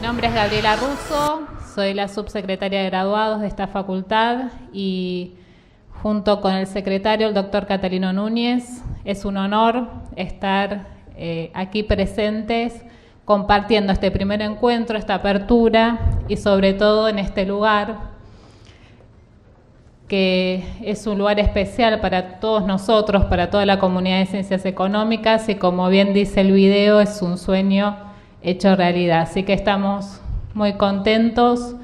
Mi nombre es Gabriela Russo, soy la subsecretaria de graduados de esta facultad y junto con el secretario, el doctor Catalino Núñez, es un honor estar aquí presentes compartiendo este primer encuentro, esta apertura y sobre todo en este lugar que es un lugar especial para todos nosotros, para toda la comunidad de ciencias económicas y como bien dice el video, es un sueño hecho realidad. Así que estamos muy contentos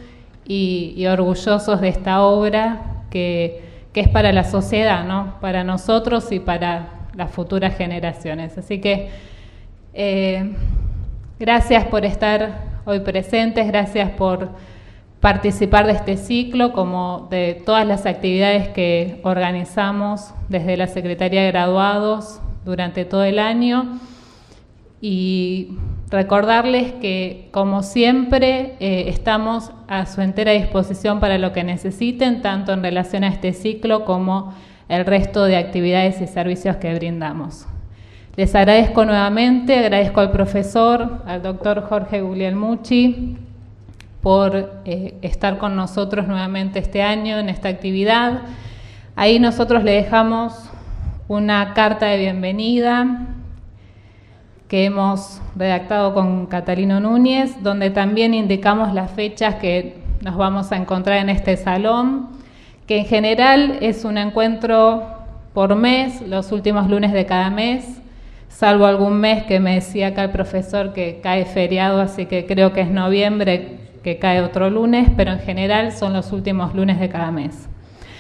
y orgullosos de esta obra que es para la sociedad, ¿no? Para nosotros y para las futuras generaciones. Así que gracias por estar hoy presentes, gracias por participar de este ciclo, como de todas las actividades que organizamos desde la Secretaría de Graduados durante todo el año. Y recordarles que, como siempre, estamos a su entera disposición para lo que necesiten, tanto en relación a este ciclo como el resto de actividades y servicios que brindamos. Les agradezco nuevamente, agradezco al profesor, al doctor Jorge Guglielmucci, por estar con nosotros nuevamente este año en esta actividad. Ahí nosotros le dejamos una carta de bienvenida que hemos redactado con Catalino Núñez, donde también indicamos las fechas que nos vamos a encontrar en este salón, que en general es un encuentro por mes, los últimos lunes de cada mes, salvo algún mes que me decía acá el profesor que cae feriado, así que creo que es noviembre, que cae otro lunes, pero en general son los últimos lunes de cada mes.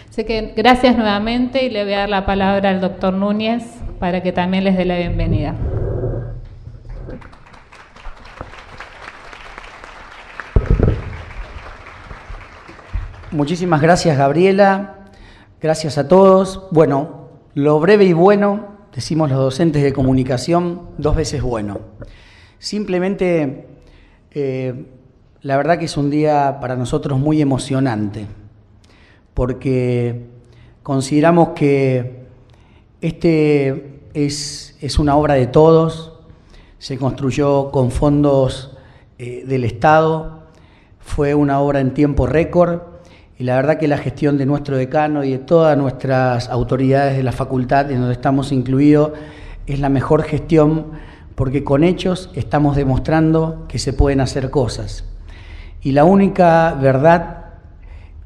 Así que gracias nuevamente y le voy a dar la palabra al doctor Núñez para que también les dé la bienvenida. Muchísimas gracias, Gabriela. Gracias a todos. Bueno, lo breve y bueno, decimos los docentes de comunicación, 2 veces bueno. Simplemente, la verdad que es un día para nosotros muy emocionante, porque consideramos que este es una obra de todos, se construyó con fondos del Estado, fue una obra en tiempo récord, y la verdad que la gestión de nuestro decano y de todas nuestras autoridades de la facultad, en donde estamos incluidos, es la mejor gestión, porque con hechos estamos demostrando que se pueden hacer cosas. Y la única verdad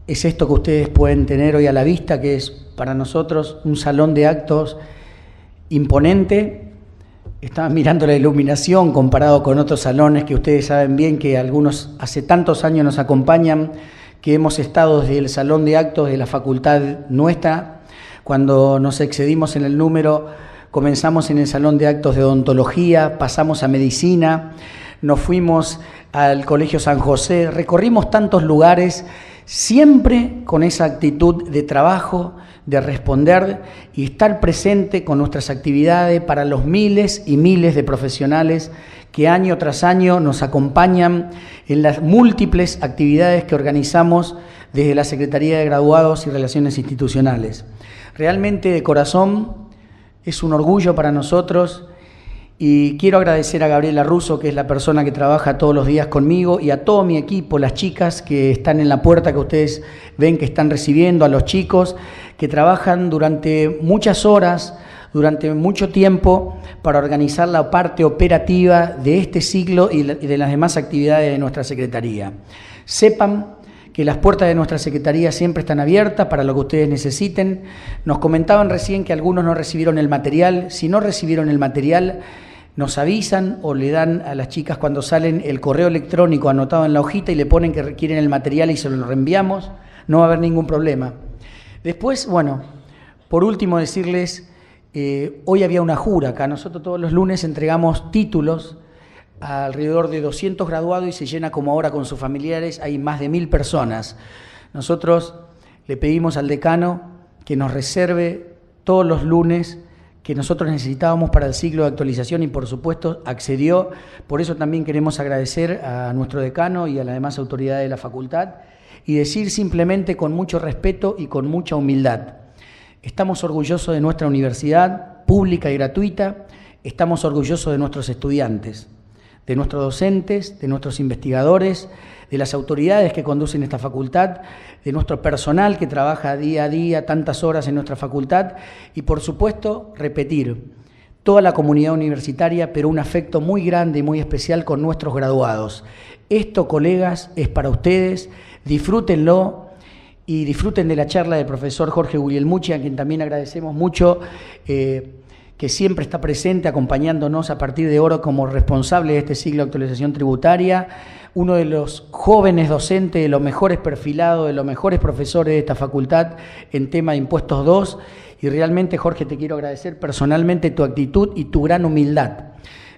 es esto que ustedes pueden tener hoy a la vista, que es para nosotros un salón de actos imponente. Estaban mirando la iluminación comparado con otros salones que ustedes saben bien que algunos hace tantos años nos acompañan, que hemos estado desde el salón de actos de la facultad nuestra. Cuando nos excedimos en el número, comenzamos en el salón de actos de odontología, pasamos a medicina, nos fuimos al Colegio San José, recorrimos tantos lugares, siempre con esa actitud de trabajo, de responder y estar presente con nuestras actividades para los miles y miles de profesionales que año tras año nos acompañan en las múltiples actividades que organizamos desde la Secretaría de Graduados y Relaciones Institucionales. Realmente, de corazón, es un orgullo para nosotros. Y quiero agradecer a Gabriela Russo, que es la persona que trabaja todos los días conmigo, y a todo mi equipo, las chicas que están en la puerta, que ustedes ven que están recibiendo, a los chicos que trabajan durante muchas horas, durante mucho tiempo, para organizar la parte operativa de este ciclo y de las demás actividades de nuestra Secretaría. Sepan que las puertas de nuestra Secretaría siempre están abiertas para lo que ustedes necesiten. Nos comentaban recién que algunos no recibieron el material. Si no recibieron el material, nos avisan o le dan a las chicas cuando salen el correo electrónico anotado en la hojita y le ponen que quieren el material y se lo reenviamos, no va a haber ningún problema. Después, bueno, por último decirles, hoy había una jura acá, nosotros todos los lunes entregamos títulos a alrededor de 200 graduados y se llena como ahora con sus familiares, hay más de 1000 personas. Nosotros le pedimos al decano que nos reserve todos los lunes que nosotros necesitábamos para el ciclo de actualización y por supuesto accedió. Por eso también queremos agradecer a nuestro decano y a las demás autoridades de la facultad y decir simplemente con mucho respeto y con mucha humildad: estamos orgullosos de nuestra universidad pública y gratuita, estamos orgullosos de nuestros estudiantes, de nuestros docentes, de nuestros investigadores, de las autoridades que conducen esta facultad, de nuestro personal que trabaja día a día tantas horas en nuestra facultad y, por supuesto, repetir, toda la comunidad universitaria, pero un afecto muy grande y muy especial con nuestros graduados. Esto, colegas, es para ustedes, disfrútenlo y disfruten de la charla del profesor Jorge Guglielmucci, a quien también agradecemos mucho, que siempre está presente acompañándonos a partir de ahora como responsable de este ciclo de actualización tributaria, uno de los jóvenes docentes, de los mejores perfilados, de los mejores profesores de esta facultad en tema de impuestos 2, y realmente, Jorge, te quiero agradecer personalmente tu actitud y tu gran humildad.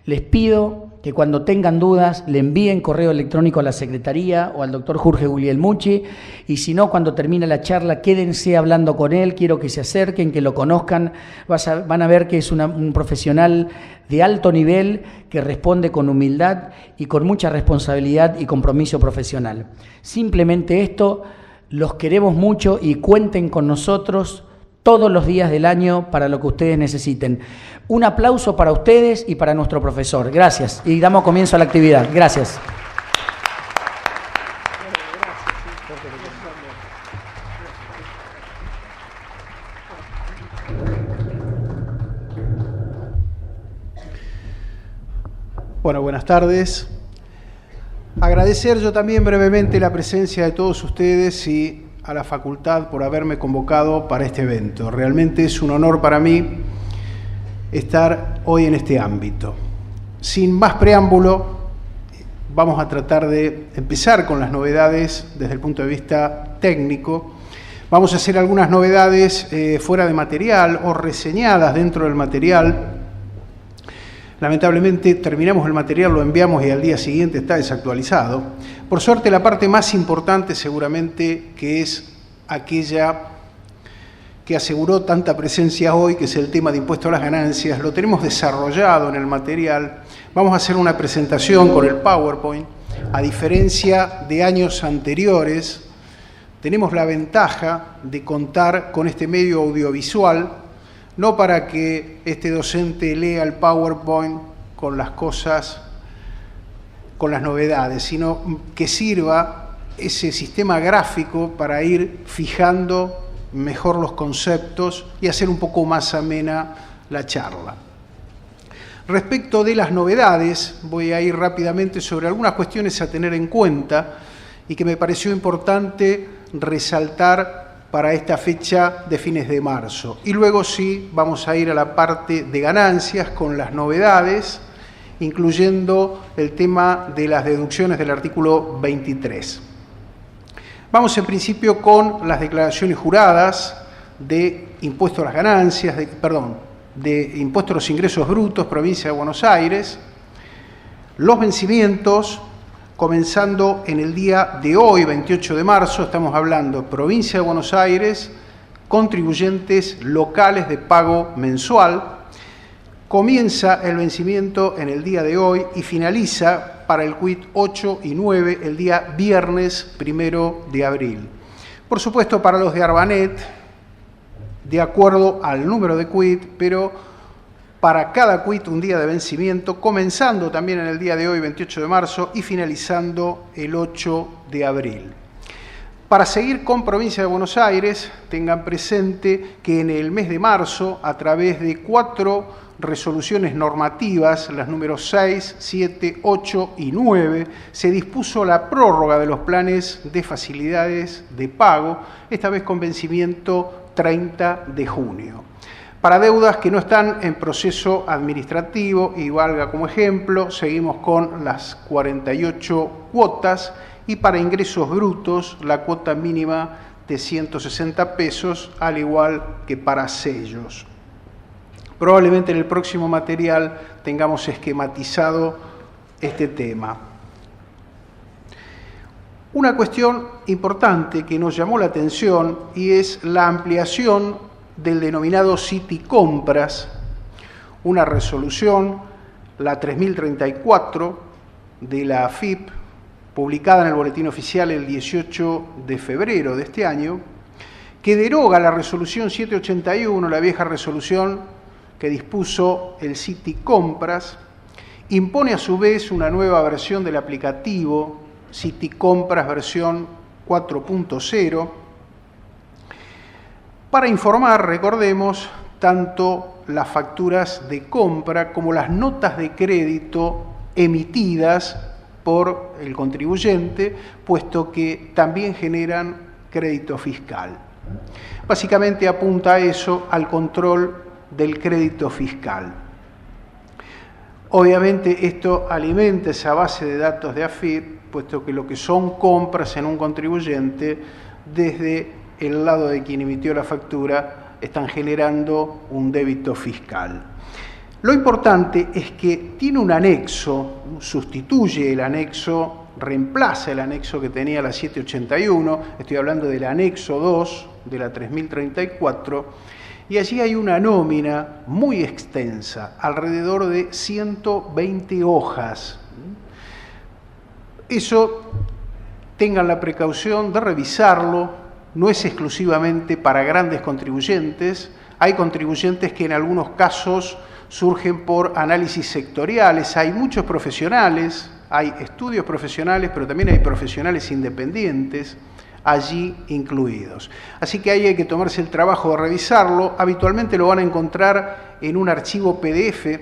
Les pido que cuando tengan dudas le envíen correo electrónico a la Secretaría o al doctor Jorge Guglielmucci, y si no, cuando termine la charla, quédense hablando con él, quiero que se acerquen, que lo conozcan, van a ver que es un profesional de alto nivel que responde con humildad y con mucha responsabilidad y compromiso profesional. Simplemente esto, los queremos mucho y cuenten con nosotros todos los días del año para lo que ustedes necesiten. Un aplauso para ustedes y para nuestro profesor. Gracias. Y damos comienzo a la actividad. Gracias. Bueno, buenas tardes. Agradecer yo también brevemente la presencia de todos ustedes y a la facultad por haberme convocado para este evento. Realmente es un honor para mí estar hoy en este ámbito. Sin más preámbulo, vamos a tratar de empezar con las novedades desde el punto de vista técnico. Vamos a hacer algunas novedades fuera de material o reseñadas dentro del material. Lamentablemente terminamos el material, lo enviamos y al día siguiente está desactualizado. Por suerte, la parte más importante seguramente que es aquella que aseguró tanta presencia hoy, que es el tema de impuesto a las ganancias, lo tenemos desarrollado en el material. Vamos a hacer una presentación con el PowerPoint. A diferencia de años anteriores, tenemos la ventaja de contar con este medio audiovisual, no para que este docente lea el PowerPoint con las cosas, con las novedades, sino que sirva ese sistema gráfico para ir fijando mejor los conceptos y hacer un poco más amena la charla. Respecto de las novedades, voy a ir rápidamente sobre algunas cuestiones a tener en cuenta y que me pareció importante resaltar para esta fecha de fines de marzo. Y luego sí, vamos a ir a la parte de ganancias con las novedades, incluyendo el tema de las deducciones del artículo 23. Vamos en principio con las declaraciones juradas de impuesto a las ganancias, de impuesto a los ingresos brutos, provincia de Buenos Aires, los vencimientos, comenzando en el día de hoy, 28 de marzo, estamos hablando provincia de Buenos Aires, contribuyentes locales de pago mensual. Comienza el vencimiento en el día de hoy y finaliza para el quit 8 y 9 el día viernes 1 de abril. Por supuesto, para los de Arbanet, de acuerdo al número de quit, pero para cada quit un día de vencimiento, comenzando también en el día de hoy, 28 de marzo, y finalizando el 8 de abril. Para seguir con provincia de Buenos Aires, tengan presente que en el mes de marzo, a través de 4 resoluciones normativas, las números 6, 7, 8 y 9, se dispuso la prórroga de los planes de facilidades de pago, esta vez con vencimiento 30 de junio. Para deudas que no están en proceso administrativo, y valga como ejemplo, seguimos con las 48 cuotas, y para ingresos brutos, la cuota mínima de 160 pesos, al igual que para sellos. Probablemente en el próximo material tengamos esquematizado este tema. Una cuestión importante que nos llamó la atención y es la ampliación del denominado City Compras, una resolución, la 3034 de la AFIP, publicada en el Boletín Oficial el 18 de febrero de este año, que deroga la resolución 781, la vieja resolución que dispuso el City Compras, impone a su vez una nueva versión del aplicativo, Citicompras versión 4.0, para informar, recordemos, tanto las facturas de compra como las notas de crédito emitidas por el contribuyente, puesto que también generan crédito fiscal. Básicamente apunta a eso, al control del crédito fiscal. Obviamente esto alimenta esa base de datos de AFIP, puesto que lo que son compras en un contribuyente, desde el lado de quien emitió la factura, están generando un débito fiscal. Lo importante es que tiene un anexo, sustituye el anexo, reemplaza el anexo que tenía la 781, estoy hablando del anexo 2 de la 3034, y allí hay una nómina muy extensa, alrededor de 120 hojas. Eso, tengan la precaución de revisarlo, no es exclusivamente para grandes contribuyentes, hay contribuyentes que en algunos casos surgen por análisis sectoriales, hay muchos profesionales, hay estudios profesionales, pero también hay profesionales independientes allí incluidos. Así que ahí hay que tomarse el trabajo de revisarlo. Habitualmente lo van a encontrar en un archivo PDF.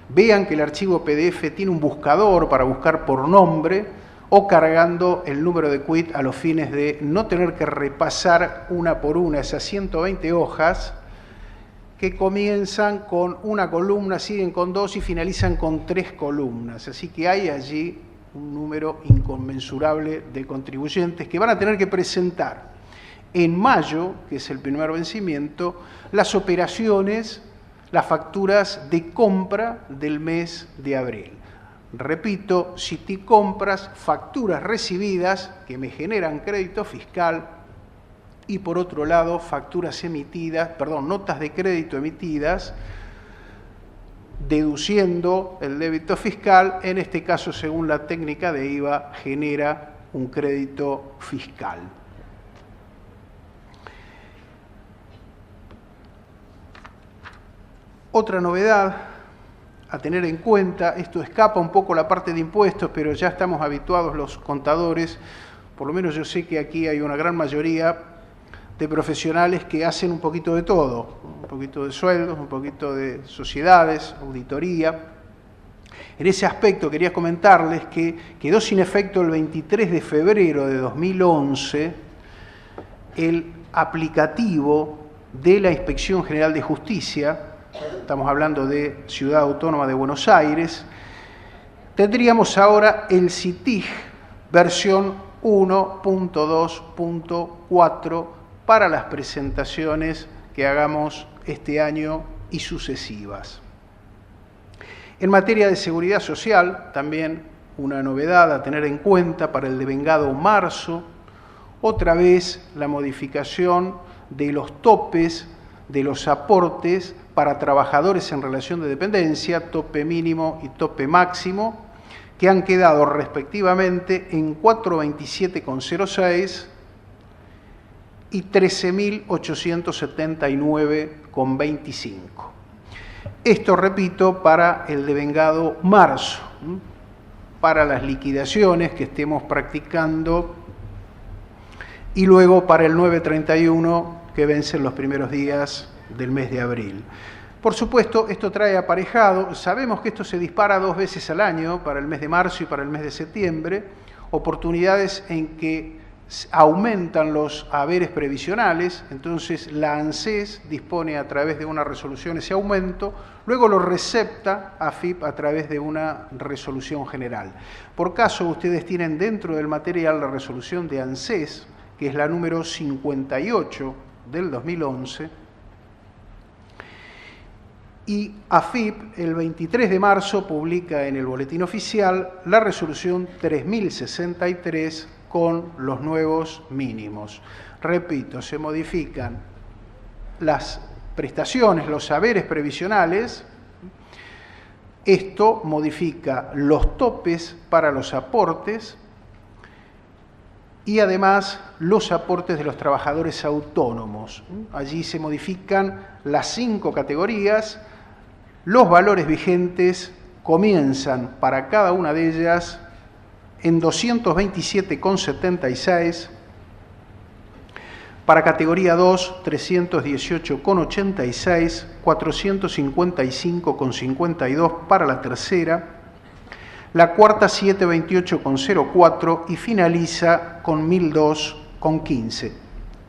Vean que el archivo PDF tiene un buscador para buscar por nombre o cargando el número de quit a los fines de no tener que repasar una por una esas 120 hojas que comienzan con una columna, siguen con 2 y finalizan con 3 columnas. Así que hay allí un número inconmensurable de contribuyentes que van a tener que presentar en mayo, que es el primer vencimiento, las operaciones, las facturas de compra del mes de abril. Repito, Citicompras, facturas recibidas que me generan crédito fiscal y por otro lado facturas emitidas, notas de crédito emitidas, deduciendo el débito fiscal, en este caso según la técnica de IVA, genera un crédito fiscal. Otra novedad a tener en cuenta, esto escapa un poco la parte de impuestos, pero ya estamos habituados los contadores, por lo menos yo sé que aquí hay una gran mayoría de profesionales que hacen un poquito de todo, un poquito de sueldos, un poquito de sociedades, auditoría. En ese aspecto quería comentarles que quedó sin efecto el 23 de febrero de 2011 el aplicativo de la Inspección General de Justicia, estamos hablando de Ciudad Autónoma de Buenos Aires. Tendríamos ahora el CITIG versión 1.2.4 para las presentaciones que hagamos este año y sucesivas. En materia de seguridad social, también una novedad a tener en cuenta para el devengado marzo, otra vez la modificación de los topes de los aportes para trabajadores en relación de dependencia, tope mínimo y tope máximo, que han quedado respectivamente en 427,06 y 13.879,25. Esto, repito, para el devengado marzo, para las liquidaciones que estemos practicando y luego para el 931 que vencen los primeros días del mes de abril. Por supuesto, esto trae aparejado, sabemos que esto se dispara 2 veces al año, para el mes de marzo y para el mes de septiembre, oportunidades en que aumentan los haberes previsionales, entonces la ANSES dispone a través de una resolución ese aumento, luego lo recepta AFIP a través de una resolución general. Por caso, ustedes tienen dentro del material la resolución de ANSES, que es la número 58 del 2011, y AFIP el 23 de marzo publica en el Boletín Oficial la resolución 3063 con los nuevos mínimos. Repito, se modifican las prestaciones, los saberes previsionales. Esto modifica los topes para los aportes y además los aportes de los trabajadores autónomos. Allí se modifican las 5 categorías, los valores vigentes comienzan para cada una de ellas en 227,76, para categoría 2, 318,86, 455,52 para la tercera, la cuarta 728,04 y finaliza con 1002,15.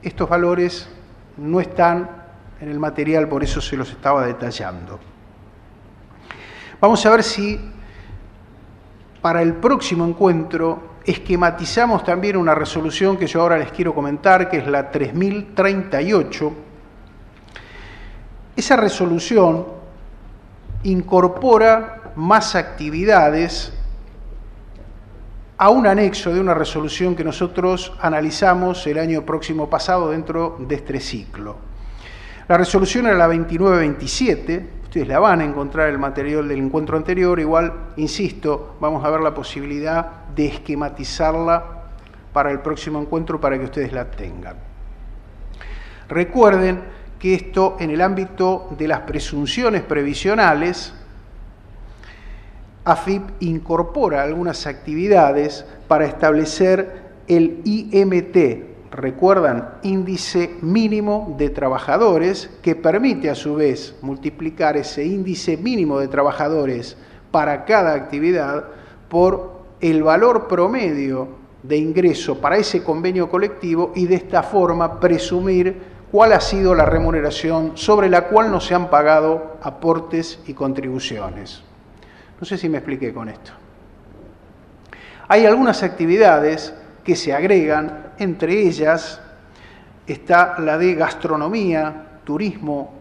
Estos valores no están en el material, por eso se los estaba detallando. Vamos a ver si para el próximo encuentro esquematizamos también una resolución que yo ahora les quiero comentar, que es la 3038. Esa resolución incorpora más actividades a un anexo de una resolución que nosotros analizamos el año próximo pasado dentro de este ciclo. La resolución era la 2927, ustedes la van a encontrar en el material del encuentro anterior, igual, insisto, vamos a ver la posibilidad de esquematizarla para el próximo encuentro para que ustedes la tengan. Recuerden que esto en el ámbito de las presunciones previsionales, AFIP incorpora algunas actividades para establecer el IMT, recuerdan, índice mínimo de trabajadores, que permite a su vez multiplicar ese índice mínimo de trabajadores para cada actividad por el valor promedio de ingreso para ese convenio colectivo y de esta forma presumir cuál ha sido la remuneración sobre la cual no se han pagado aportes y contribuciones. No sé si me expliqué con esto. Hay algunas actividades que se agregan, entre ellas está la de gastronomía, turismo,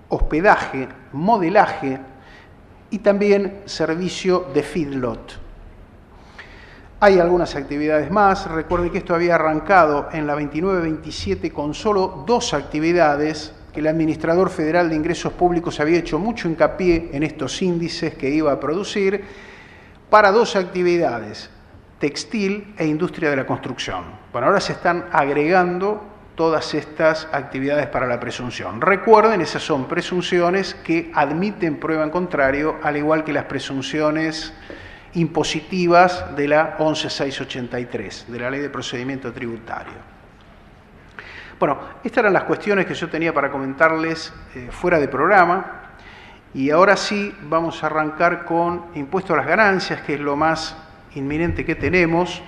hospedaje, modelaje y también servicio de feedlot. Hay algunas actividades más. Recuerden que esto había arrancado en la 2927 con solo 2 actividades, que el Administrador Federal de Ingresos Públicos había hecho mucho hincapié en estos índices que iba a producir, para 2 actividades, textil e industria de la construcción. Bueno, ahora se están agregando todas estas actividades para la presunción. Recuerden, esas son presunciones que admiten prueba en contrario, al igual que las presunciones impositivas de la 11683, de la Ley de Procedimiento Tributario. Bueno, estas eran las cuestiones que yo tenía para comentarles fuera de programa, y ahora sí vamos a arrancar con impuesto a las ganancias, que es lo más inminente que tenemos.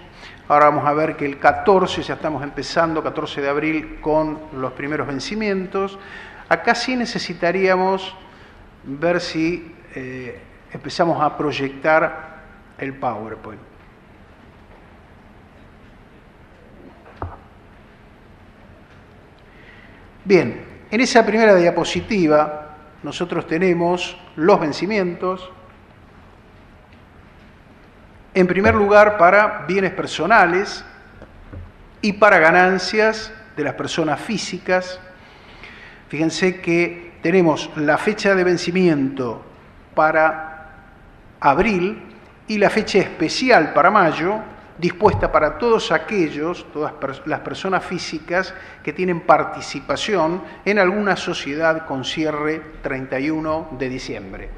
Ahora vamos a ver que el 14, ya estamos empezando, 14 de abril, con los primeros vencimientos. Acá sí necesitaríamos ver si empezamos a proyectar el PowerPoint. Bien, en esa primera diapositiva nosotros tenemos los vencimientos. En primer lugar, para bienes personales y para ganancias de las personas físicas. Fíjense que tenemos la fecha de vencimiento para abril y la fecha especial para mayo, dispuesta para todos aquellos, todas las personas físicas que tienen participación en alguna sociedad con cierre 31 de diciembre.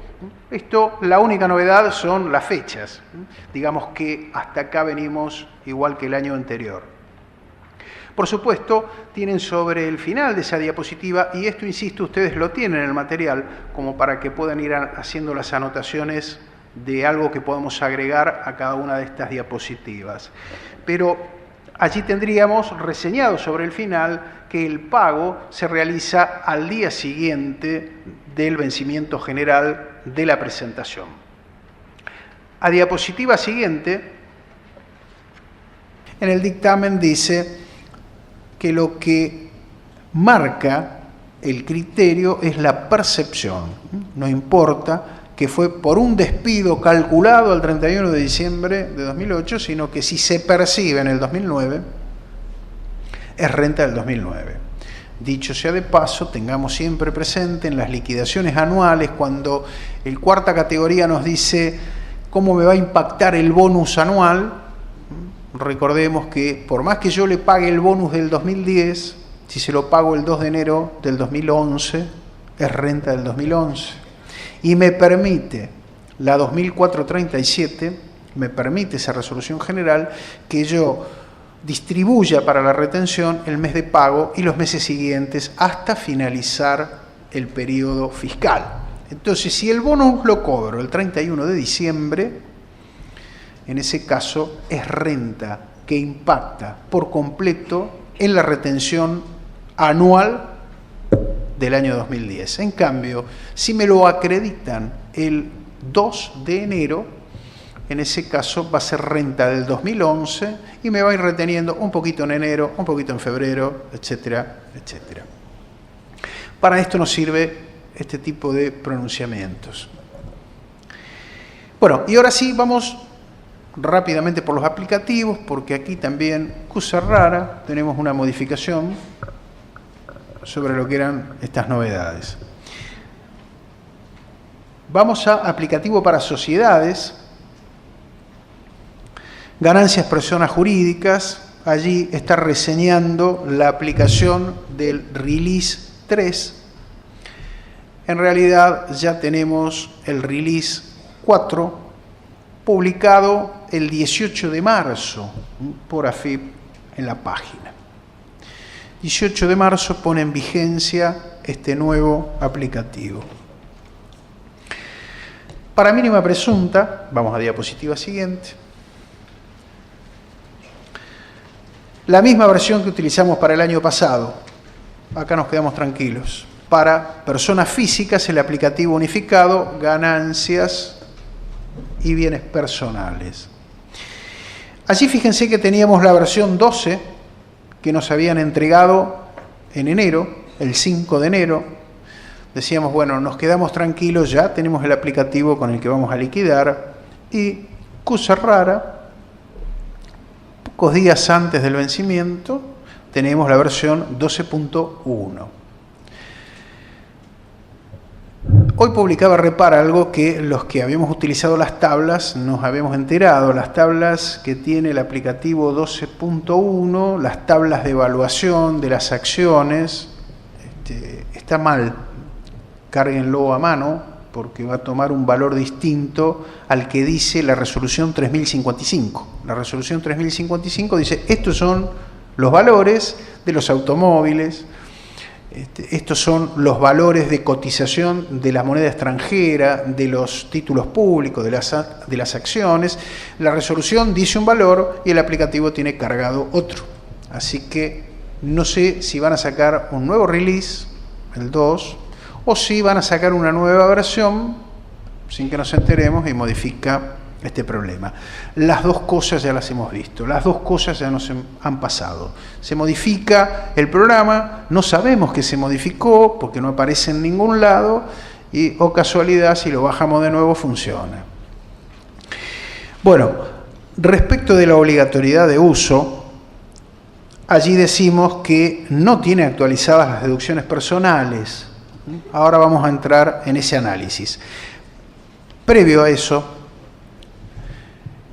Esto, la única novedad son las fechas. Digamos que hasta acá venimos igual que el año anterior. Por supuesto, tienen sobre el final de esa diapositiva, y esto, insisto, ustedes lo tienen en el material, como para que puedan ir haciendo las anotaciones de algo que podemos agregar a cada una de estas diapositivas. Pero allí tendríamos reseñado sobre el final que el pago se realiza al día siguiente del vencimiento general de la presentación. A diapositiva siguiente, en el dictamen dice que lo que marca el criterio es la percepción. No importa que fue por un despido calculado al 31 de diciembre de 2008, sino que si se percibe en el 2009, es renta del 2009. Dicho sea de paso, tengamos siempre presente en las liquidaciones anuales, cuando el cuarta categoría nos dice cómo me va a impactar el bonus anual, recordemos que por más que yo le pague el bonus del 2010, si se lo pago el 2 de enero del 2011, es renta del 2011. Y me permite La 2437 me permite esa resolución general que yo distribuya para la retención el mes de pago y los meses siguientes hasta finalizar el periodo fiscal. Entonces, si el bonus lo cobro el 31 de diciembre, en ese caso es renta que impacta por completo en la retención anual del año 2010. En cambio, si me lo acreditan el 2 de enero, en ese caso va a ser renta del 2011 y me va a ir reteniendo un poquito en enero, un poquito en febrero, etcétera, etcétera. Para esto nos sirve este tipo de pronunciamientos. Bueno, y ahora sí vamos rápidamente por los aplicativos, porque aquí también, cosa rara, tenemos una modificación sobre lo que eran estas novedades. Vamos a aplicativo para sociedades. Ganancias personas jurídicas, allí está reseñando la aplicación del Release 3. En realidad ya tenemos el Release 4 publicado el 18 de marzo por AFIP en la página. 18 de marzo pone en vigencia este nuevo aplicativo. Para mínima presunta, vamos a diapositiva siguiente. La misma versión que utilizamos para el año pasado. Acá nos quedamos tranquilos. Para personas físicas, el aplicativo unificado, ganancias y bienes personales. Allí fíjense que teníamos la versión 12 que nos habían entregado en enero, el 5 de enero. Decíamos, bueno, nos quedamos tranquilos, ya tenemos el aplicativo con el que vamos a liquidar. Y, cosa rara, pocos días antes del vencimiento, tenemos la versión 12.1. Hoy publicaba Repar algo que los que habíamos utilizado las tablas nos habíamos enterado. Las tablas que tiene el aplicativo 12.1, las tablas de evaluación de las acciones, está mal. Cárguenlo a mano porque va a tomar un valor distinto al que dice la resolución 3055. La resolución 3055 dice, estos son los valores de los automóviles, estos son los valores de cotización de la moneda extranjera, de los títulos públicos, de las acciones. La resolución dice un valor y el aplicativo tiene cargado otro. Así que no sé si van a sacar un nuevo release, el 2, o si van a sacar una nueva versión sin que nos enteremos y modifica este problema. Las dos cosas ya las hemos visto, las dos cosas ya nos han pasado. Se modifica el programa, no sabemos que se modificó porque no aparece en ningún lado y, oh casualidad, si lo bajamos de nuevo funciona. Bueno, respecto de la obligatoriedad de uso, allí decimos que no tiene actualizadas las deducciones personales. Ahora vamos a entrar en ese análisis. Previo a eso,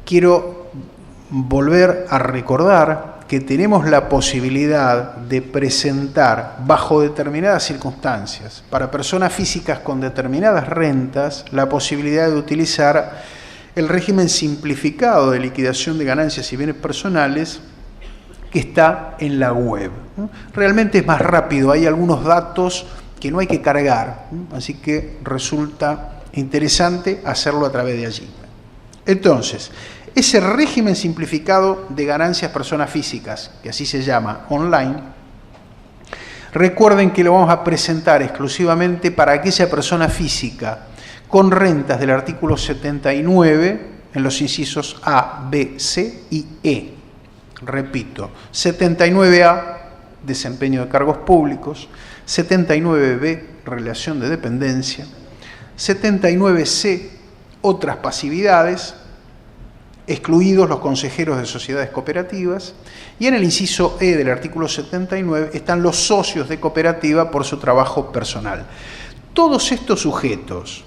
quiero volver a recordar que tenemos la posibilidad de presentar bajo determinadas circunstancias, para personas físicas con determinadas rentas, la posibilidad de utilizar el régimen simplificado de liquidación de ganancias y bienes personales que está en la web. Realmente es más rápido, hay algunos datos que no hay que cargar, así que resulta interesante hacerlo a través de allí. Entonces, ese régimen simplificado de ganancias personas físicas, que así se llama online, recuerden que lo vamos a presentar exclusivamente para aquella persona física con rentas del artículo 79 en los incisos A, B, C y E. Repito, 79A, desempeño de cargos públicos, 79B, relación de dependencia, 79C, otras pasividades, excluidos los consejeros de sociedades cooperativas, y en el inciso E del artículo 79 están los socios de cooperativa por su trabajo personal. Todos estos sujetos,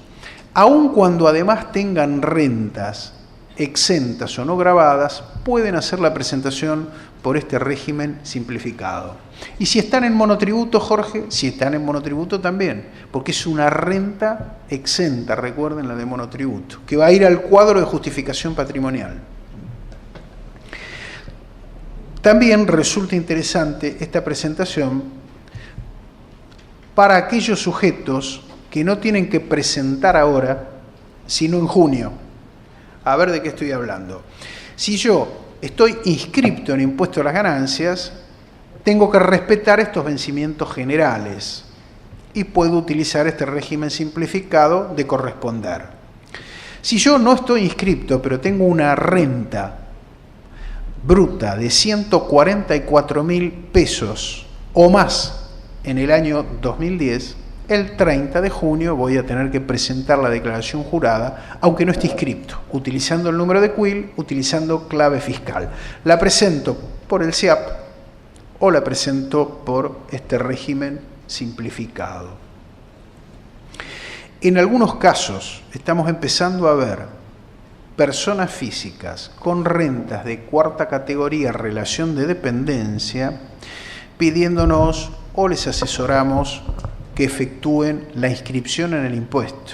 aun cuando además tengan rentas exentas o no grabadas pueden hacer la presentación por este régimen simplificado. Y si están en monotributo, Jorge, si están en monotributo también, porque es una renta exenta, recuerden la de monotributo, que va a ir al cuadro de justificación patrimonial. También resulta interesante esta presentación para aquellos sujetos que no tienen que presentar ahora, sino en junio. A ver de qué estoy hablando. Si yo estoy inscripto en impuesto a las ganancias, tengo que respetar estos vencimientos generales y puedo utilizar este régimen simplificado de corresponder. Si yo no estoy inscripto, pero tengo una renta bruta de 144.000 pesos o más en el año 2010, el 30 de junio voy a tener que presentar la declaración jurada, aunque no esté inscripto, utilizando el número de CUIL, utilizando clave fiscal. La presento por el SIAP o la presento por este régimen simplificado. En algunos casos estamos empezando a ver personas físicas con rentas de cuarta categoría, relación de dependencia, pidiéndonos o les asesoramos que efectúen la inscripción en el impuesto.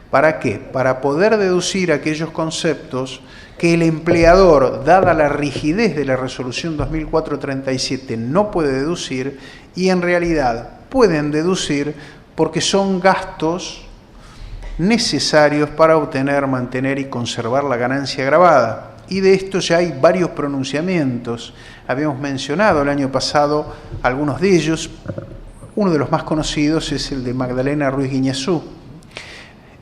¿Para qué? Para poder deducir aquellos conceptos que el empleador, dada la rigidez de la resolución 2437, no puede deducir y en realidad pueden deducir porque son gastos necesarios para obtener, mantener y conservar la ganancia gravada. Y de esto ya hay varios pronunciamientos. Habíamos mencionado el año pasado algunos de ellos. Uno de los más conocidos es el de Magdalena Ruiz Guiñazú.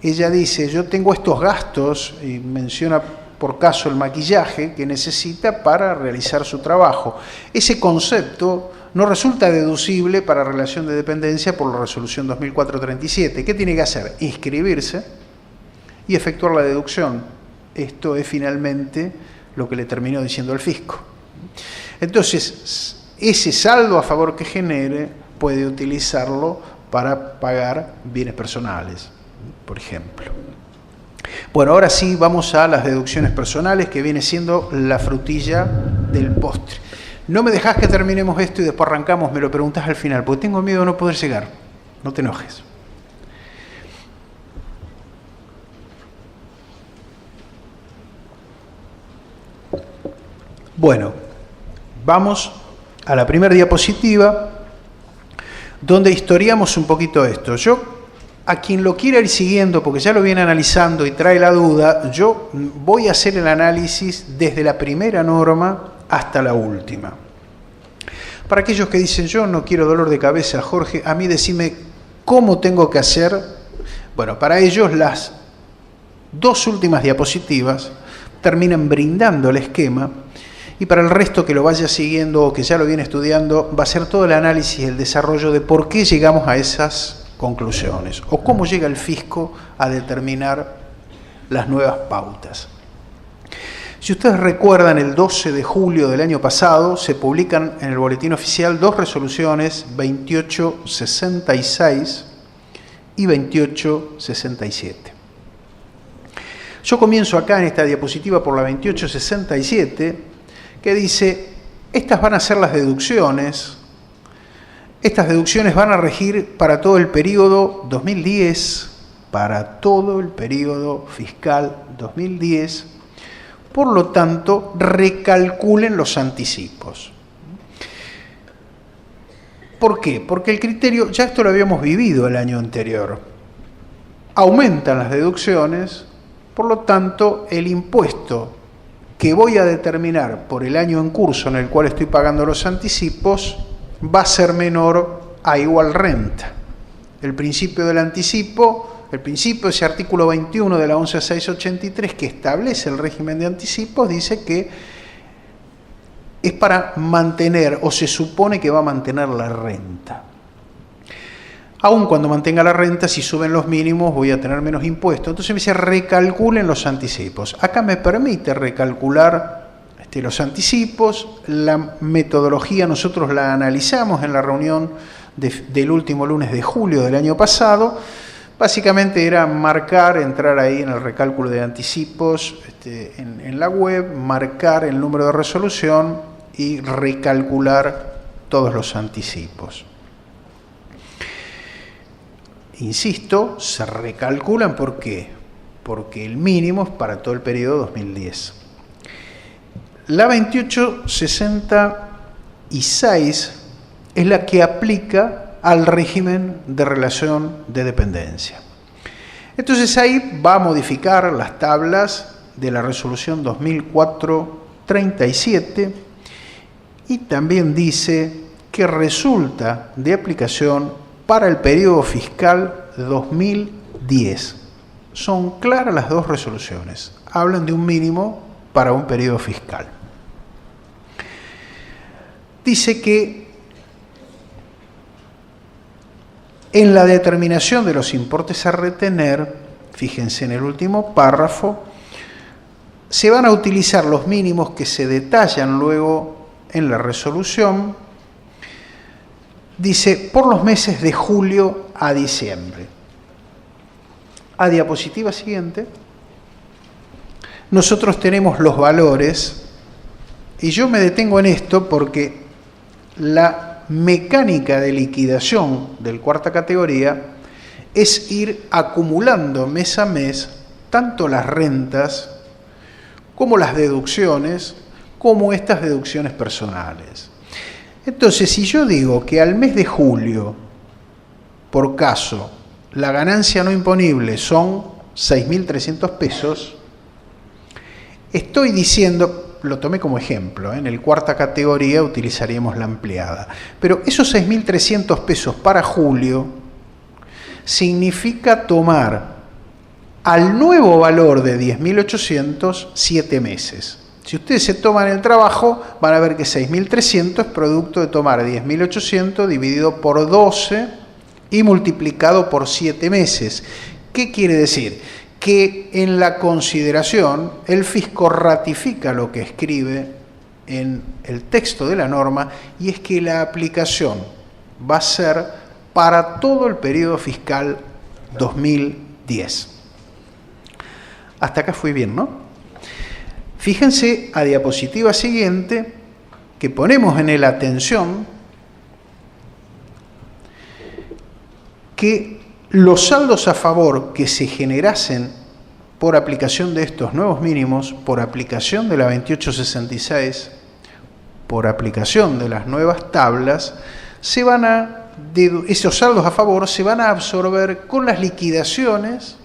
Ella dice, yo tengo estos gastos, y menciona por caso el maquillaje que necesita para realizar su trabajo. Ese concepto no resulta deducible para relación de dependencia por la resolución 2437. ¿Qué tiene que hacer? Inscribirse y efectuar la deducción. Esto es finalmente lo que le terminó diciendo el fisco. Entonces, ese saldo a favor que genere puede utilizarlo para pagar bienes personales, por ejemplo. Bueno, ahora sí vamos a las deducciones personales, que viene siendo la frutilla del postre. No me dejás que terminemos esto y después arrancamos, me lo preguntás al final, porque tengo miedo de no poder llegar. No te enojes. Bueno, vamos a la primera diapositiva, donde historiamos un poquito esto. Yo, a quien lo quiera ir siguiendo, porque ya lo viene analizando y trae la duda, yo voy a hacer el análisis desde la primera norma hasta la última. Para aquellos que dicen, yo no quiero dolor de cabeza, Jorge, a mí decime cómo tengo que hacer. Bueno, para ellos las dos últimas diapositivas terminan brindando el esquema. Y para el resto que lo vaya siguiendo o que ya lo viene estudiando, va a ser todo el análisis y el desarrollo de por qué llegamos a esas conclusiones o cómo llega el fisco a determinar las nuevas pautas. Si ustedes recuerdan, el 12 de julio del año pasado se publican en el Boletín Oficial dos resoluciones, 2866 y 2867. Yo comienzo acá en esta diapositiva por la 2867, que dice, estas van a ser las deducciones, estas deducciones van a regir para todo el periodo 2010, para todo el periodo fiscal 2010, por lo tanto, recalculen los anticipos. ¿Por qué? Porque el criterio, ya esto lo habíamos vivido el año anterior, aumentan las deducciones, por lo tanto, el impuesto que voy a determinar por el año en curso en el cual estoy pagando los anticipos va a ser menor a igual renta. El principio del anticipo, el principio de ese artículo 21 de la 11683 que establece el régimen de anticipos, dice que es para mantener, o se supone que va a mantener la renta. Aun cuando mantenga la renta, si suben los mínimos voy a tener menos impuestos. Entonces me dice, recalculen los anticipos. Acá me permite recalcular los anticipos. La metodología nosotros la analizamos en la reunión del último lunes de julio del año pasado, Básicamente era marcar, entrar ahí en el recálculo de anticipos en la web, marcar el número de resolución y recalcular todos los anticipos. Insisto, se recalculan, ¿por qué? Porque el mínimo es para todo el periodo 2010. La 2866 es la que aplica al régimen de relación de dependencia. Entonces ahí va a modificar las tablas de la resolución 2004-37 y también dice que resulta de aplicación para el periodo fiscal 2010. Son claras las dos resoluciones. Hablan de un mínimo para un periodo fiscal. Dice que en la determinación de los importes a retener, fíjense en el último párrafo, se van a utilizar los mínimos que se detallan luego en la resolución. Dice, por los meses de julio a diciembre. A diapositiva siguiente, nosotros tenemos los valores, y yo me detengo en esto porque la mecánica de liquidación del cuarta categoría es ir acumulando mes a mes tanto las rentas como las deducciones, como estas deducciones personales. Entonces, si yo digo que al mes de julio, por caso, la ganancia no imponible son 6.300 pesos, estoy diciendo, lo tomé como ejemplo, en el cuarta categoría utilizaríamos la ampliada, pero esos 6.300 pesos para julio significa tomar al nuevo valor de 10.800 7 meses. Si ustedes se toman el trabajo, van a ver que 6.300 es producto de tomar 10.800 dividido por 12 y multiplicado por 7 meses. ¿Qué quiere decir? Que en la consideración el fisco ratifica lo que escribe en el texto de la norma, y es que la aplicación va a ser para todo el periodo fiscal 2010. Hasta acá fui bien, ¿no? Fíjense a diapositiva siguiente que ponemos en el atención que los saldos a favor que se generasen por aplicación de estos nuevos mínimos, por aplicación de la 2866, por aplicación de las nuevas tablas, esos saldos a favor se van a absorber con las liquidaciones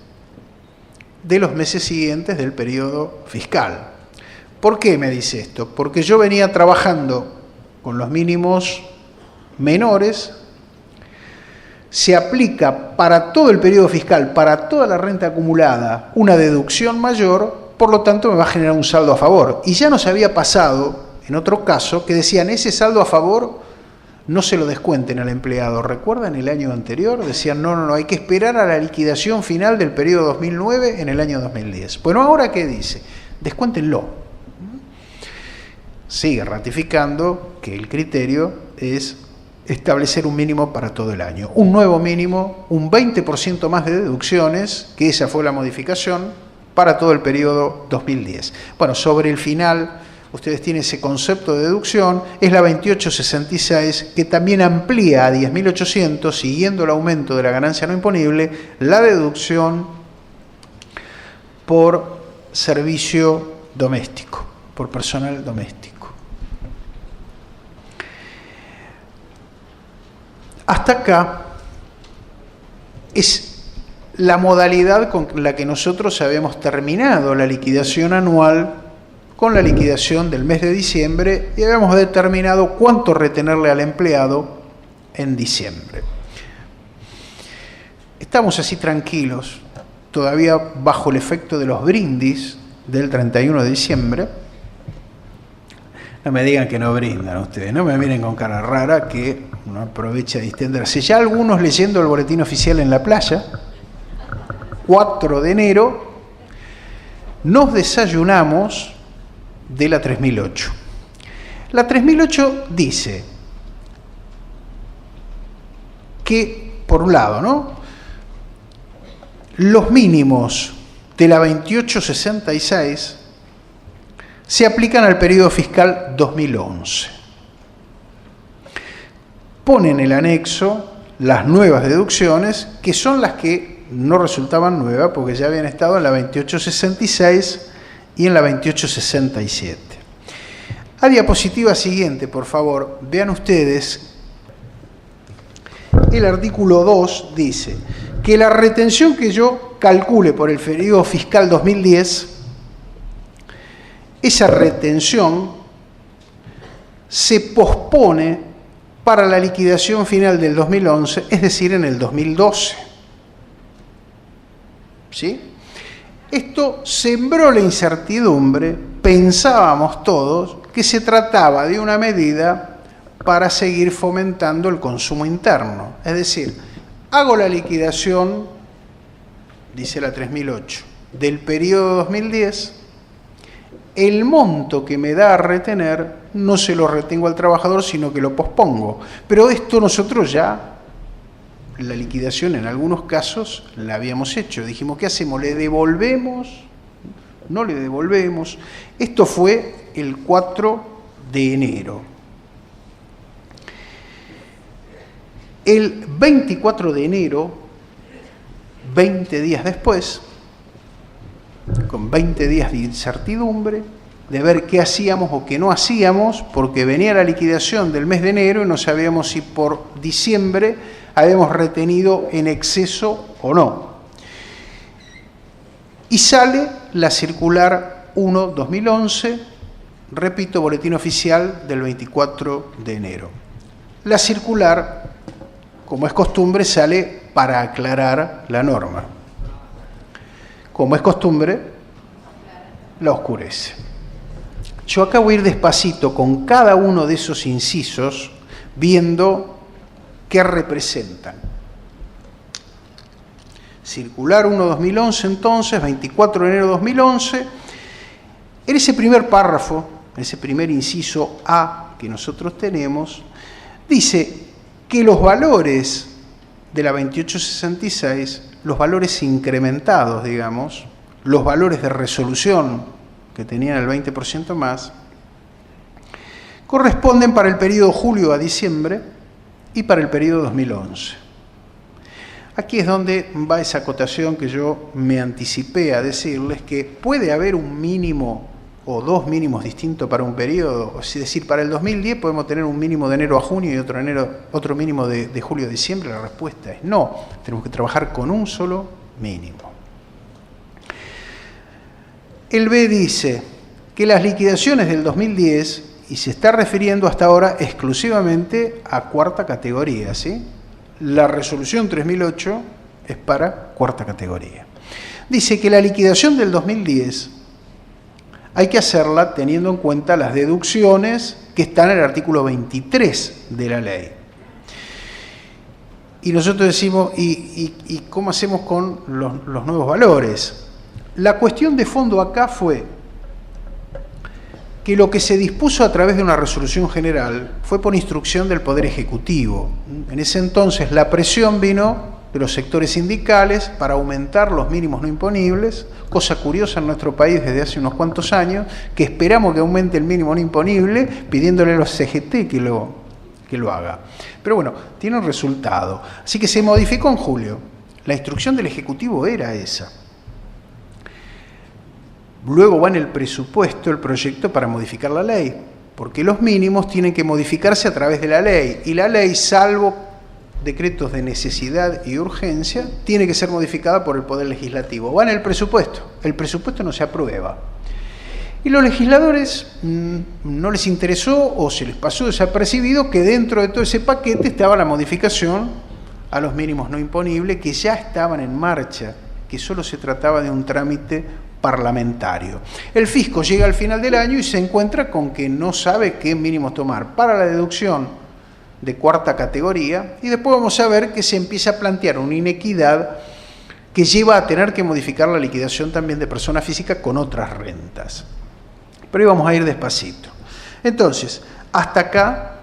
de los meses siguientes del periodo fiscal. ¿Por qué me dice esto? Porque yo venía trabajando con los mínimos menores. Se aplica para todo el periodo fiscal, para toda la renta acumulada, una deducción mayor, por lo tanto me va a generar un saldo a favor. Y ya nos había pasado, en otro caso, que decían ese saldo a favor no se lo descuenten al empleado. ¿Recuerdan el año anterior? Decían no, hay que esperar a la liquidación final del periodo 2009 en el año 2010. Bueno, ¿ahora qué dice? Descuéntenlo. Sigue ratificando que el criterio es establecer un mínimo para todo el año. Un nuevo mínimo, un 20% más de deducciones, que esa fue la modificación, para todo el periodo 2010. Bueno, sobre el final, ustedes tienen ese concepto de deducción, es la 2866, que también amplía a 10.800, siguiendo el aumento de la ganancia no imponible, la deducción por servicio doméstico, por personal doméstico. Hasta acá es la modalidad con la que nosotros habíamos terminado la liquidación anual con la liquidación del mes de diciembre y habíamos determinado cuánto retenerle al empleado en diciembre. Estamos así tranquilos, todavía bajo el efecto de los brindis del 31 de diciembre. No me digan que no brindan ustedes, no me miren con cara rara, que uno aprovecha de distenderse. Ya algunos leyendo el boletín oficial en la playa, 4 de enero, nos desayunamos de la 3008. La 3008 dice que, por un lado, ¿no?, los mínimos de la 2866 se aplican al periodo fiscal 2011. Pone en el anexo las nuevas deducciones, que son las que no resultaban nuevas porque ya habían estado en la 2866 y en la 2867. A diapositiva siguiente, por favor, vean ustedes, el artículo 2 dice que la retención que yo calcule por el periodo fiscal 2010, esa retención se pospone para la liquidación final del 2011, es decir, en el 2012. ¿Sí? Esto sembró la incertidumbre, pensábamos todos que se trataba de una medida para seguir fomentando el consumo interno. Es decir, hago la liquidación, dice la 3008, del periodo 2010, el monto que me da a retener no se lo retengo al trabajador, sino que lo pospongo. Pero esto nosotros ya, la liquidación en algunos casos, la habíamos hecho. Dijimos, ¿qué hacemos? ¿Le devolvemos? ¿No le devolvemos? Esto fue el 4 de enero. El 24 de enero, 20 días después, con 20 días de incertidumbre, de ver qué hacíamos o qué no hacíamos, porque venía la liquidación del mes de enero y no sabíamos si por diciembre habíamos retenido en exceso o no. Y sale la circular 1/2011, repito, boletín oficial del 24 de enero. La circular, como es costumbre, sale para aclarar la norma. Como es costumbre, la oscurece. Yo acá voy a ir despacito con cada uno de esos incisos, viendo qué representan. Circular 1/2011, entonces, 24 de enero de 2011. En ese primer párrafo, en ese primer inciso A que nosotros tenemos, dice que los valores de la 2866, los valores incrementados, digamos, los valores de resolución que tenían el 20% más, corresponden para el periodo julio a diciembre y para el periodo 2011. Aquí es donde va esa acotación que yo me anticipé a decirles, que puede haber un mínimo o dos mínimos distintos para un periodo. Es decir, para el 2010 podemos tener un mínimo de enero a junio y otro mínimo de julio a diciembre. La respuesta es no. Tenemos que trabajar con un solo mínimo. El B dice que las liquidaciones del 2010, y se está refiriendo hasta ahora exclusivamente a cuarta categoría, ¿sí? La resolución 3008 es para cuarta categoría. Dice que la liquidación del 2010 hay que hacerla teniendo en cuenta las deducciones que están en el artículo 23 de la ley. Y nosotros decimos, ¿y cómo hacemos con los nuevos valores? La cuestión de fondo acá fue que lo que se dispuso a través de una resolución general fue por instrucción del Poder Ejecutivo. En ese entonces la presión vino de los sectores sindicales para aumentar los mínimos no imponibles, cosa curiosa en nuestro país desde hace unos cuantos años, que esperamos que aumente el mínimo no imponible pidiéndole a los CGT que lo haga. Pero bueno, tiene un resultado. Así que se modificó en julio. La instrucción del Ejecutivo era esa. Luego va en el presupuesto el proyecto para modificar la ley, porque los mínimos tienen que modificarse a través de la ley, y la ley, salvo decretos de necesidad y urgencia, tiene que ser modificada por el Poder Legislativo. Va en el presupuesto no se aprueba. Y los legisladores no les interesó o se les pasó desapercibido que dentro de todo ese paquete estaba la modificación a los mínimos no imponibles que ya estaban en marcha, que solo se trataba de un trámite parlamentario. El fisco llega al final del año y se encuentra con que no sabe qué mínimos tomar para la deducción de cuarta categoría, y después vamos a ver que se empieza a plantear una inequidad que lleva a tener que modificar la liquidación también de persona física con otras rentas. Pero ahí vamos a ir despacito. Entonces, hasta acá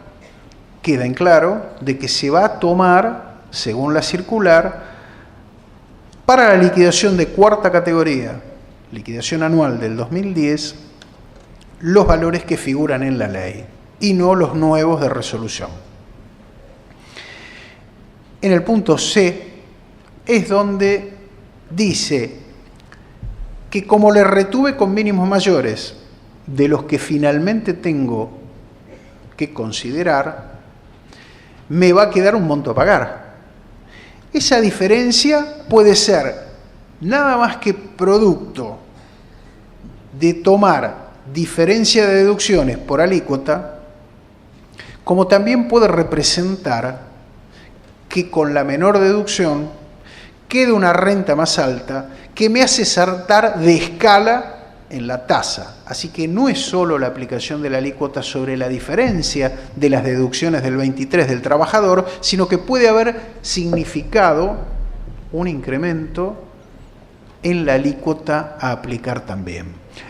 queda en claro de que se va a tomar, según la circular, Para la liquidación de cuarta categoría, liquidación anual del 2010, los valores que figuran en la ley y no los nuevos de resolución. En el punto C es donde dice que como le retuve con mínimos mayores de los que finalmente tengo que considerar, me va a quedar un monto a pagar. Esa diferencia puede ser nada más que producto de tomar diferencia de deducciones por alícuota, como también puede representar que con la menor deducción quede una renta más alta que me hace saltar de escala en la tasa. Así que no es solo la aplicación de la alícuota sobre la diferencia de las deducciones del 23 del trabajador, sino que puede haber significado un incremento en la alícuota a aplicar también.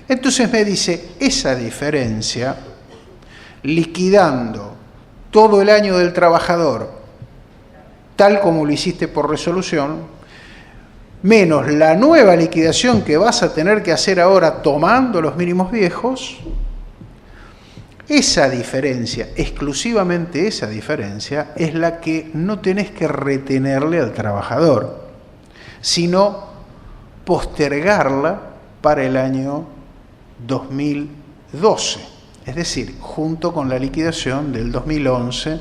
Entonces me dice, esa diferencia, liquidando todo el año del trabajador, tal como lo hiciste por resolución, menos la nueva liquidación que vas a tener que hacer ahora tomando los mínimos viejos, esa diferencia, exclusivamente esa diferencia, es la que no tenés que retenerle al trabajador, sino postergarla para el año 2012, es decir, junto con la liquidación del 2011,